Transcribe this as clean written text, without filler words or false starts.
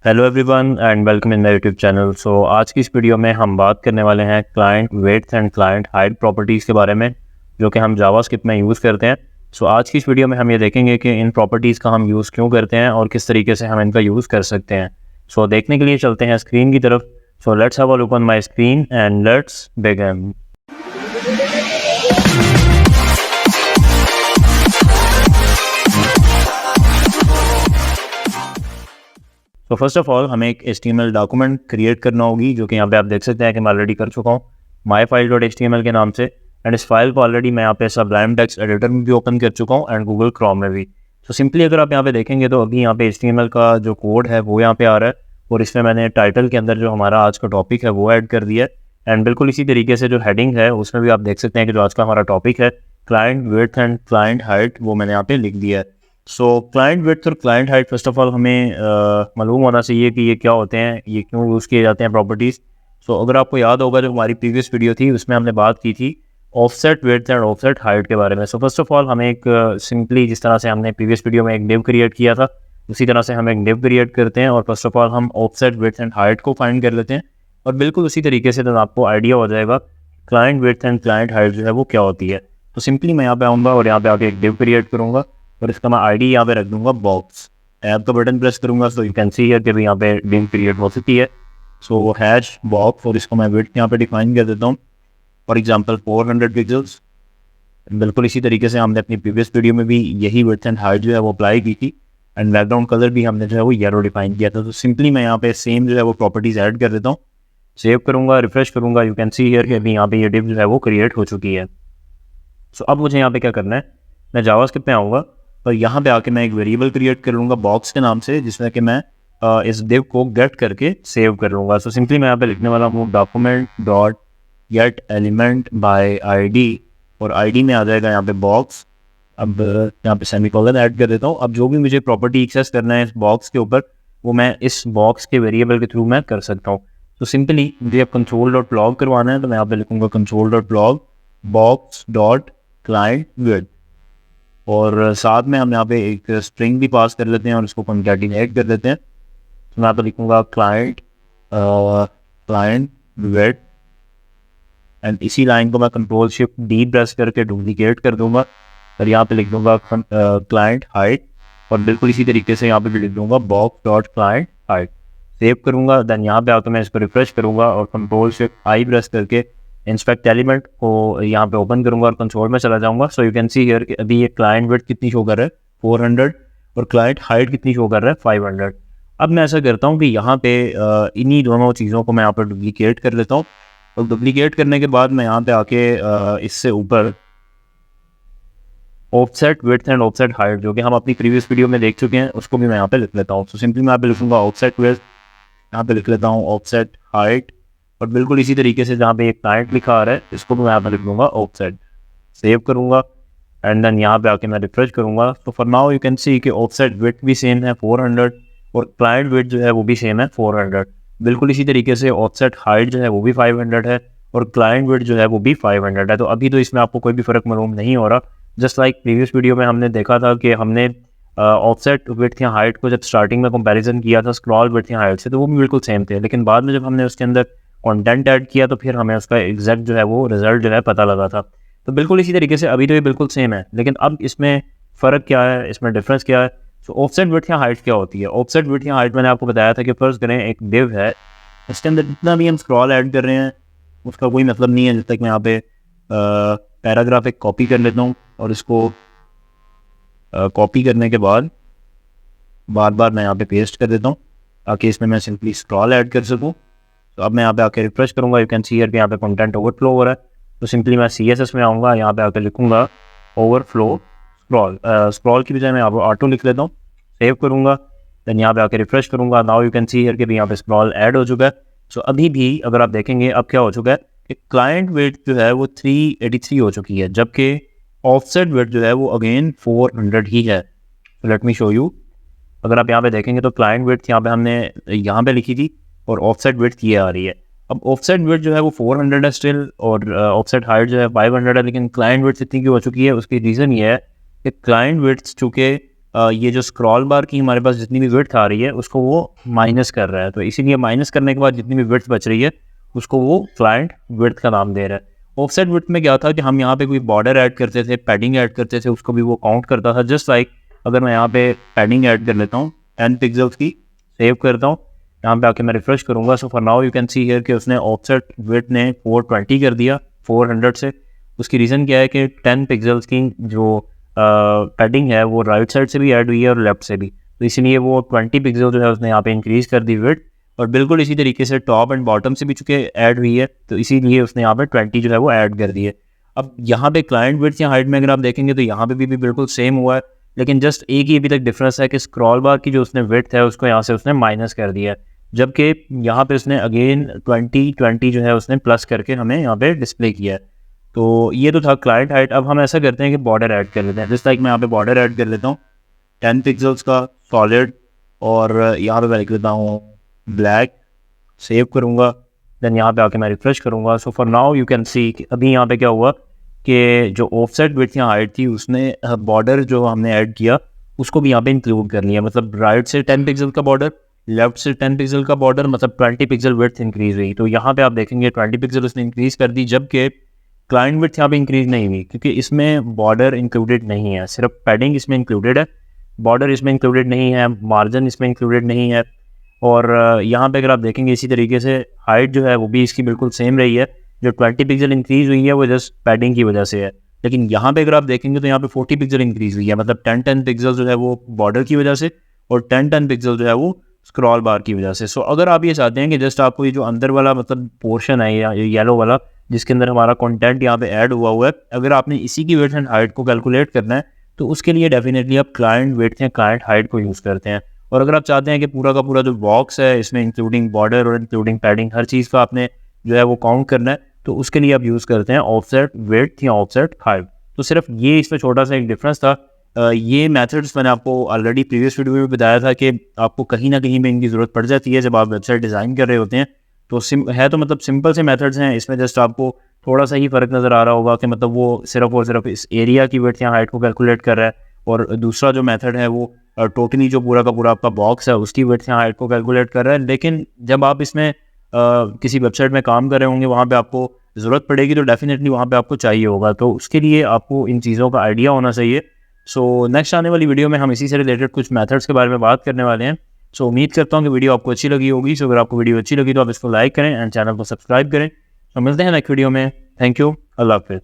Hello everyone and welcome in my YouTube channel. So आज की इस वीडियो में हम बात करने वाले हैं client width and client height properties के बारे में, जो कि हम जावास्क्रिप्ट में यूज़ करते हैं। सो आज की इस वीडियो में हम ये देखेंगे कि इन प्रॉपर्टीज़ का हम यूज़ क्यों करते हैं और किस तरीके से हम इनका यूज़ कर सकते हैं। सो देखने के लिए चलते हैं स्क्रीन की तरफ। So let's have a look on my screen and let's begin. तो फर्स्ट ऑफ ऑल हमें एक HTML डॉक्यूमेंट क्रिएट करना होगी, जो कि यहाँ पे आप देख सकते हैं कि मैं ऑलरेडी कर चुका हूँ myfile.html के नाम से। एंड इस फाइल को ऑलरेडी मैं यहाँ पे सब्लाइम टेक्स्ट एडिटर में भी ओपन कर चुका हूँ एंड गूगल क्रोम में भी। तो सिंपली अगर आप यहाँ पे देखेंगे तो अभी यहाँ पे HTML का जो कोड है वो यहाँ पे आ रहा है, और इसमें मैंने टाइटल के अंदर जो हमारा आज का टॉपिक है वो ऐड कर दिया है। एंड बिल्कुल इसी तरीके से जो हेडिंग है उसमें भी आप देख सकते हैं कि जो आज का हमारा टॉपिक है client width and client height, वो मैंने यहाँ पे लिख दिया है। सो क्लाइंट विड्थ और client height first of all हमें मालूम होना चाहिए कि ये क्या होते हैं, ये क्यों यूज़ किए जाते हैं प्रॉपर्टीज़। सो अगर आपको याद होगा जो हमारी प्रीवियस वीडियो थी उसमें हमने बात की थी offset width and offset height के बारे में। सो फर्स्ट ऑफ ऑल हमें एक सिंपली जिस तरह से हमने प्रीवियस वीडियो में एक डिव क्रिएट किया था उसी तरह से हम एक डिव क्रिएट करते हैं, और फर्स्ट ऑफ ऑल हम ऑफसेट विड्थ एंड हाइट को फाइंड कर लेते हैं, और बिल्कुल उसी तरीके से तो आपको आइडिया हो जाएगा client width and client height जो है वो क्या होती है। तो सिंपली मैं यहाँ पे आऊँगा और यहाँ पे आके एक डिव क्रिएट करूँगा, और इसका मैं आईडी यहाँ पे रख दूंगा बॉक्स। ऐप का बटन प्रेस करूंगा तो यू कैन सी हियर कि भी यहाँ पे डिव क्रिएट हो सकती है। सो हैश बॉक्स, और इसको मैं विड्थ यहाँ पे डिफाइन कर देता हूँ, फॉर एग्जांपल 400 पिक्सल्स। बिल्कुल इसी तरीके से हमने अपनी प्रीवियस वीडियो में भी यही विड्थ एंड हाइट जो है वो अप्लाई की थी, एंड बैकग्राउंड कलर भी हमने जो है वो येलो डिफाइन किया था। तो सिंपली मैं यहाँ पे सेम जो है वो प्रॉपर्टीज ऐड कर देता हूँ, सेव करूँगा, रिफ्रेश करूँगा, यू कैन सी हियर कि अभी यहाँ पे ये डिव जो है वो क्रिएट हो चुकी है। सो अब मुझे यहाँ पे क्या करना है, मैं जावास्क्रिप्ट में आऊँगा और यहाँ पे आके मैं एक वेरिएबल क्रिएट कर लूँगा बॉक्स के नाम से, जिसमें कि मैं इस डिव को गेट करके सेव कर लूँगा। सो सिंपली मैं यहाँ पे लिखने वाला हूँ document dot gate element by ID, और आईडी में आ जाएगा यहाँ पे बॉक्स। अब यहाँ पे सेमीकोलन ऐड कर देता हूँ। अब जो भी मुझे प्रॉपर्टी एक्सेस करना है इस बॉक्स के ऊपर वो मैं इस बॉक्स के वेरिएबल के थ्रू मैं कर सकता हूँ। तो सिंपली मुझे अब कंट्रोल डॉट लॉग करवाना है, तो मैं यहाँ पे लिखूँगा control dot log box dot client width, और साथ में हम यहाँ पे एक स्ट्रिंग भी पास कर लेते हैं और इसको कंकैटिनेट कर देते हैं। तो मैं यहाँ पे लिखूँगा क्लाइंट विड्थ, एंड इसी लाइन को मैं कंट्रोल शिफ्ट डी प्रेस करके डुप्लीकेट कर दूंगा, और यहाँ पे लिख दूंगा क्लाइंट हाइट, और बिल्कुल इसी तरीके से यहाँ पे भी लिख दूंगा box dot client height. Save करूँगा, देन यहाँ पे आकर मैं इसको रिफ्रेश करूँगा और कंट्रोल शिफ्ट आई प्रेस करके इंस्पेक्ट एलिमेंट को यहाँ पे ओपन करूँगा और कंसोल में चला जाऊँगा। So you can see here कि अभी ये क्लाइंट विड्थ कितनी शो कर रहा है 400, और क्लाइंट हाइट कितनी शो कर रहा है 500। अब मैं ऐसा करता हूँ कि यहाँ पे इन्हीं दोनों चीज़ों को मैं यहाँ पर डुप्लीकेट कर लेता हूँ, और डुप्लीकेट करने के बाद मैं यहाँ पे आके इससे ऊपर offset width and offset height, जो कि हम अपनी प्रीवियस वीडियो में देख चुके हैं, उसको भी मैं यहाँ पे लिख लेता हूँ। तो सिंपली मैं यहाँ पे लिखूँगा ऑफसेट विड्थ, यहाँ पे लिख लेता हूँ ऑफसेट हाइट, और बिल्कुल इसी तरीके से जहाँ पे एक क्लाइंट लिखा आ रहा है इसको भी मैं यहाँ पे लिख लूँगा ऑफसेट। सेव करूँगा एंड देन यहाँ पे आके मैं रिफ्रेश करूँगा। तो for now you can see कि ऑफसेट विड्थ भी सेम है 400, और क्लाइंट विड्थ जो है वो भी सेम है 400। बिल्कुल इसी तरीके से ऑफसेट हाइट जो है वो भी 500 है, और क्लाइंट विड्थ जो है वो भी 500 है। तो अभी तो इसमें आपको कोई भी फ़र्क मालूम नहीं हो रहा, जस्ट लाइक प्रीवियस वीडियो में हमने देखा था कि हमने ऑफसेट विड्थ या हाइट को जब स्टार्टिंग में कंपैरिजन किया था स्क्रॉल विड्थ या हाइट से, तो वो भी बिल्कुल सेम थे, लेकिन बाद में जब हमने उसके अंदर कंटेंट ऐड किया तो फिर हमें उसका एग्जैक्ट जो है वो रिजल्ट जो है पता लगा था। तो बिल्कुल इसी तरीके से अभी तो ये बिल्कुल सेम है, लेकिन अब इसमें फ़र्क क्या है, इसमें डिफरेंस क्या है। सो ऑफसेट विड्थ या हाइट क्या होती है। ऑफसेट विड्थ या हाइट मैंने आपको बताया था कि फर्स्ट करें एक डिव है, इसके अंदर जितना भी हम स्क्रॉल ऐड कर रहे हैं उसका कोई मतलब नहीं है जब तक मैं यहाँ पे पैराग्राफ एक कॉपी कर लेता हूँ, और इसको कॉपी करने के बाद बार बार मैं यहाँ पे पेस्ट कर देता हूँ ताकि इसमें मैं सिंपली स्क्रॉल ऐड कर सकूँ। तो अब मैं यहाँ पे आके रिफ्रेश करूँगा, यू कैन सी हियर कि यहाँ पे कंटेंट ओवरफ्लो हो रहा है। तो सिंपली मैं CSS में आऊँगा, यहाँ पे आकर लिखूँगा ओवरफ्लो स्क्रॉल, स्क्रॉल की बजाय मैं यहाँ पर ऑटो लिख लेता हूँ। सेव करूँगा, देन यहाँ पे आके रिफ्रेश करूँगा। Now you can see here कि भी यहाँ पे स्क्रॉल ऐड हो चुका है। सो अभी भी अगर आप देखेंगे अब क्या हो चुका है कि क्लाइंट विड्थ जो है वो 383 हो चुकी है, जबकि ऑफसेट विड्थ जो है वो अगेन 400 ही है। Let me show you. अगर आप यहाँ पे देखेंगे तो क्लाइंट विड्थ यहाँ पे हमने यहाँ पे लिखी थी, और ऑफसेट विड्थ ये आ रही है। अब ऑफसेट विड्थ जो है वो 400 है स्टिल, और ऑफसेट हाइट जो है 500 है, लेकिन क्लाइंट विड्थ इतनी क्यों हो चुकी है, उसकी रीज़न ये है कि क्लाइंट विड्थ चूँकि ये जो स्क्रॉल बार की हमारे पास जितनी भी विड्थ आ रही है उसको वो माइनस कर रहा है। तो इसीलिए माइनस करने के बाद जितनी भी विड्थ बच रही है उसको वो क्लाइंट विड्थ का नाम दे रहा है। ऑफसेट विड्थ में क्या था कि हम यहाँ पे कोई बॉर्डर ऐड करते थे, पैडिंग ऐड करते थे, उसको भी वो काउंट करता था। जस्ट लाइक अगर मैं यहाँ पे पैडिंग ऐड कर लेता हूँ 10 पिक्सल्स की, सेव करता हूँ, यहाँ पे आके मैं रिफ्रेश करूँगा। So for now you can see here कि उसने ऑफसेट विड्थ ने 420 कर दिया 400 से। उसकी रीज़न क्या है कि 10 पिक्सल्स की जो पैडिंग है वो राइट साइड से भी ऐड हुई है और लेफ्ट से भी, तो इसीलिए वो 20 पिक्सल जो है उसने यहाँ पे इंक्रीज़ कर दी विड्थ। और बिल्कुल इसी तरीके से टॉप एंड बॉटम से भी चूँकि ऐड हुई है तो इसीलिए उसने यहाँ पे 20 जो है वो ऐड कर दी है। अब यहाँ पे क्लाइंट विड्थ या हाइट में अगर आप देखेंगे तो यहाँ पे भी बिल्कुल सेम हुआ है, लेकिन जस्ट एक ही अभी तक डिफरेंस है कि स्क्रॉल बार की जो उसने विड्थ है उसको यहाँ से उसने माइनस कर दिया है, जबकि यहाँ पे उसने अगेन 20 जो है उसने प्लस करके हमें यहाँ पे डिस्प्ले किया है। तो ये तो था क्लाइंट हाइट। अब हम ऐसा करते हैं कि बॉर्डर ऐड कर लेते हैं। जस्ट लाइक मैं यहाँ पे बॉर्डर ऐड कर लेता हूँ 10 पिक्सल्स का सॉलिड, और यहाँ पे मैं लिख लेता हूँ ब्लैक, सेव करूँगा, देन यहाँ पे आके मैं रिफ्रेश करूँगा। So for now you can see अभी यहाँ पे क्या हुआ कि जो ऑफसेट विड्थ या हाइट थी उसने बॉर्डर जो हमने ऐड किया उसको भी यहाँ पे इंक्लूड कर लिया। मतलब राइट से 10 पिक्सल का बॉर्डर, लेफ्ट से 10 पिक्सल का बॉर्डर, मतलब 20 पिक्सल विड्थ इंक्रीज हुई। तो यहाँ पे आप देखेंगे 20 पिक्सल उसने इंक्रीज कर दी, जबकि क्लाइंट विड्थ यहाँ पे इंक्रीज नहीं हुई क्योंकि इसमें बॉर्डर इंक्लूडेड नहीं है, सिर्फ पैडिंग इसमें इंक्लूडेड है, बॉर्डर इसमें इंक्लूडेड नहीं है, मार्जिन इसमें इंक्लूडेड नहीं है। और यहाँ पे अगर आप देखेंगे इसी तरीके से हाइट जो है वो भी इसकी बिल्कुल सेम रही है। जो 20 पिक्सल इंक्रीज हुई है वो जस्ट पैडिंग की वजह से है, लेकिन यहाँ पे अगर आप देखेंगे तो यहाँ पे 40 पिक्सल इंक्रीज हुई है, मतलब 10 पिक्सल जो है वो बॉर्डर की वजह से और 10 पिक्सल जो है वो स्क्रॉल बार की वजह से। सो अगर आप ये चाहते हैं कि जस्ट आपको ये जो अंदर वाला मतलब पोर्शन है या येलो वाला जिसके अंदर हमारा कंटेंट यहाँ पे ऐड हुआ है, अगर आपने इसी की विड्थ एंड हाइट को कैलकुलेट करना है तो उसके लिए डेफिनेटली आप क्लाइंट विड्थ या क्लाइंट हाइट को यूज़ करते हैं। और अगर आप चाहते हैं कि पूरा का पूरा जो बॉक्स है इसमें इंक्लूडिंग बॉर्डर और इंक्लूडिंग पैडिंग हर चीज़ का आपने जो है वो काउंट करना है, तो उसके लिए आप यूज़ करते हैं ऑफसेट विड्थ या ऑफसेट हाइट। तो सिर्फ ये इसमें छोटा सा एक डिफरेंस था। ये मेथड्स मैंने आपको ऑलरेडी प्रीवियस वीडियो में बताया था कि आपको कहीं ना कहीं में इनकी ज़रूरत पड़ जाती है जब आप वेबसाइट डिज़ाइन कर रहे होते हैं। तो तो मतलब सिंपल से मेथड्स हैं, इसमें जस्ट आपको थोड़ा सा ही फ़र्क नज़र आ रहा होगा कि मतलब वो सिर्फ और सिर्फ इस एरिया की विड्थ या हाइट को कैलकुलेट कर रहा है, और दूसरा जो मेथड है वो टोटली जो पूरा का पूरा आपका बॉक्स है उसकी विड्थ या हाइट को कैलकुलेट कर रहा है। लेकिन जब आप इसमें किसी वेबसाइट में काम कर रहे होंगे वहाँ पे आपको ज़रूरत पड़ेगी तो डेफिनेटली वहाँ पे आपको चाहिए होगा, तो उसके लिए आपको इन चीज़ों का आइडिया होना चाहिए। सो नेक्स्ट आने वाली वीडियो में हम इसी से रिलेटेड कुछ मेथड्स के बारे में बात करने वाले हैं। सो उम्मीद करता हूँ कि वीडियो आपको अच्छी लगी होगी। सो अगर आपको वीडियो अच्छी लगी तो आप इसको लाइक करें एंड चैनल को सब्सक्राइब करें। तो मिलते हैं नेक्स्ट वीडियो में। थैंक यू, अल्लाह हाफिज़।